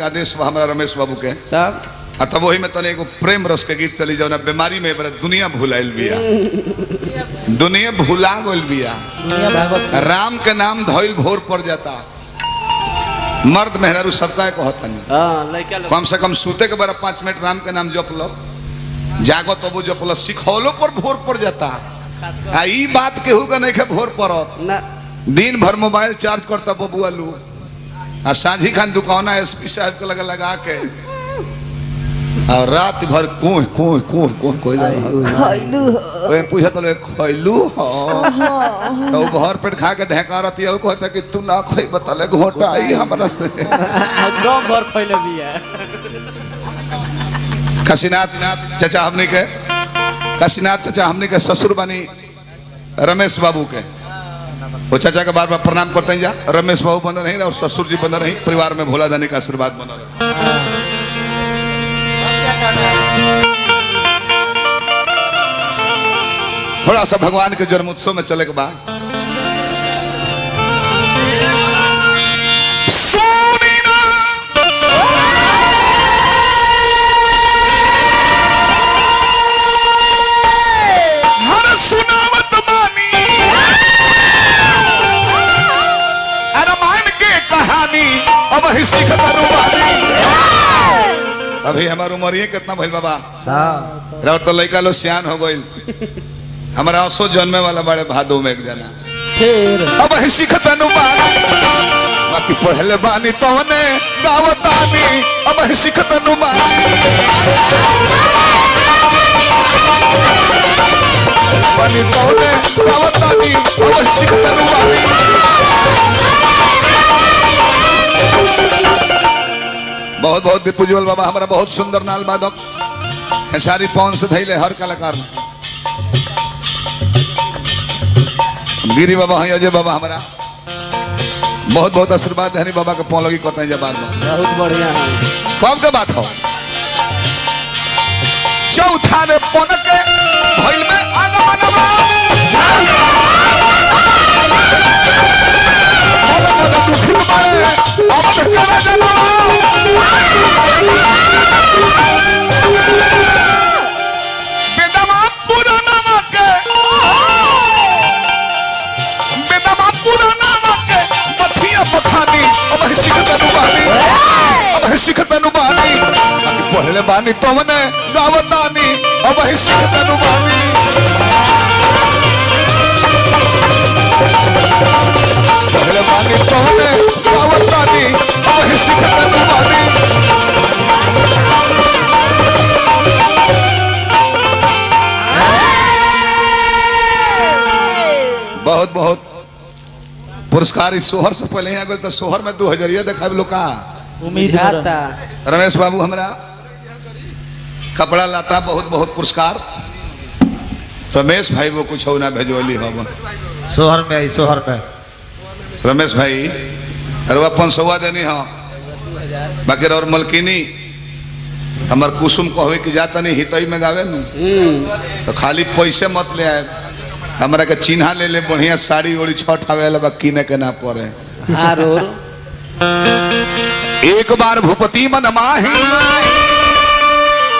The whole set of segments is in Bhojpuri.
आदेश बा हमरा रमेश बाबू के तब वही में तने एगो प्रेम रस के गीत चली जाओ ना बीमारी में दुनिया भुलाइल बिया दुनिया भुला गइल बिया राम के नाम धइल भोर पड़ जाता मर्द मेहरारू सबका कहता नहीं कम से कम सूते के बार 5 मिनट राम के नाम जप लो जागो तो वो जप लो सिखौलो पर भोर पड़ जाता ई बात केहू का नहीं के भोर पड़त दिन भर मोबाइल चार्ज करता बबुआ लू आ साझी खान दुकाना एसपी साहब के लगा के और रात भर कोई कोई कोई कोई कोई खइलू ओए पूछत ले खइलू तो भर पेट खा के ढेका रहती है कहता कि तू ना खइ बतले घोटाई हमरा से दम भर खइले बिया काशीनाथ चाचा हमने के काशीनाथ चाचा हमने के ससुर बनी रमेश बाबू के वो चाचा के बार बार प्रणाम करते हैं जा रमेश बाबू बंद नहीं और ससुर जी बंद नहीं परिवार में भोला दानी का आशीर्वाद बना रहे थोड़ा सा भगवान के जन्मोत्सव में चले के बाद हर सुनावत मानी रामायण के कहानी अब ही सीखत अभी हमार उम्र ये कितना भइल बाबा और तो लड़का लो सियान हो गइल हमारा असो जन्मे वाला बड़े भादो में एक जना फिर अब ही सीखत अनुबानी बाकी पहले बानी तोने गावतानी अब ही सीखत अनुबानी बानी तोने गावतानी अब ही सीखत अनुबानी बहुत बहुत दीपुजवल बाबा हमारा बहुत सुंदर नाल बादक सारी पौन से धैले हर कलाकार गिरी बाबा है अजय बाबा हमारा बहुत बहुत आशीर्वाद हनी बाबा के पौन लगी करते हैं जब बार बहुत बढ़िया है कब के बात हो चौथा ने पौन के भइल में आगमनवा दुखी बारे अब करे जना बेदमा पुराना के बथिया बखानी अब शिखत अनुबानी पहले बानी तोने गावतानी अब शिखत अनुबानी पहले बानी तोने गावतानी अब शिखत अनुबानी बहुत बहुत पुरस्कार इस सोहर से पहले यहाँ गए तो सोहर में 2000 देखा लोग का उम्मीद था रमेश बाबू हमारा कपड़ा लाता बहुत बहुत पुरस्कार रमेश भाई वो कुछ हो ना भेजोली हम सोहर में सोहर में रमेश भाई अरे 500 देनी हाँ बाकी और मलकिनी हमार कुसुम कहवे कि जाता नहीं हितई में गावे न तो खाली पैसे मत ले आए हमरा के चिन्हा ले ले बढ़िया साड़ी ओड़ी छठ आवे ला किने के ना पड़े एक बार भूपति मन माही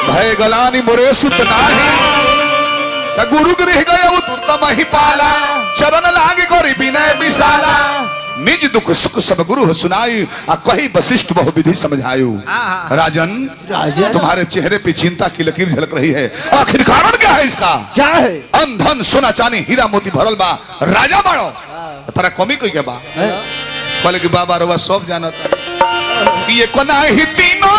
भय गलानी मोरे सुत नाही त गुरु गृह गया तुरत मही पाला चरण लागे गोरी विनय विशाला निज दुख सुख सब गुरु सुनाई आ कही वशिष्ठ बहु विधि समझायु राजन तुम्हारे चेहरे पे चिंता की लकीर झलक रही है आखिर कारण क्या है इसका क्या है अंधन सोना चांदी हीरा मोती भरल बा राजा बाड़ो तारा कमी कोई के बा बोले कि बाबा रवा सब जानत कि ये कोना ही तीनों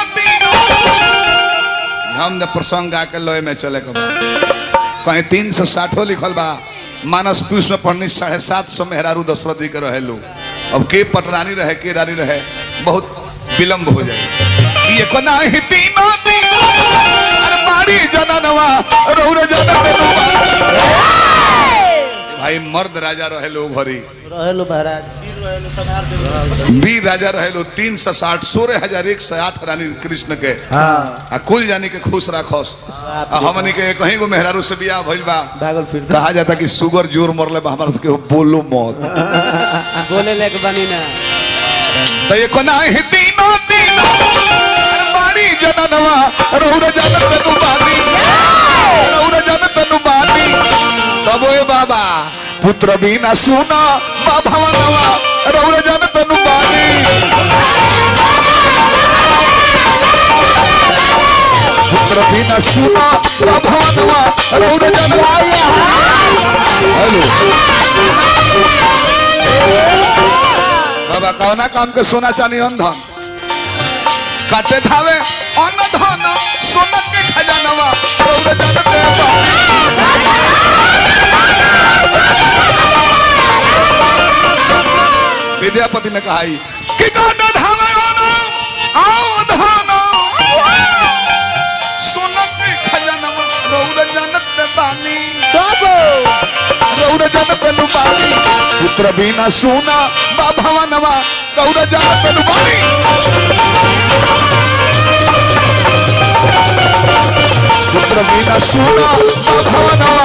हम ने प्रसंग गा के लय में चले के बा कहीं 360 लिखल बा मानस पीयूष में पढ़नी 750 मेहरारू दशरथ जी के रहे लो अब के पटरानी रहे के रानी रहे बहुत विलंब हो जाए ये कोना ही तीनों अरे बाड़ी जननवा रौर जननवा भाई मर्द राजा रहे लो घरी रहे लो महाराज वीर राजा रहे लो 360 16,108 रानी कृष्ण के कुल जानी के खुश रखोस हमनी के कहीं को मेहरारू से बियाह भइल बा कहा जाता कि सुगर जोर मरले बा हमरा के बोलो मत बोले लेके बनी ना तो ये कोना ही तीनों रौरा जानत तनु बानी रौरा जानत तनु बानी तब ओए बाबा पुत्र बिना सुना बा भवनवा रौरा जानत तनु बानी पुत्र बिना सुना बा भवनवा रौरा जानत हेलो बाबा कौना काम के सोना चांदी अंधन काटे धावे अन्न धन सोना के खजानवा रौरा जानत विद्यापति ने कहा कि काटे धावे अन्न आओ धन सोना के खजानवा रौरा जानत बानी रौरा जानत बानी पुत्र बिना सोना बा भवनवा रौरा जानत बानी पुत्र बिना सुना भवनवा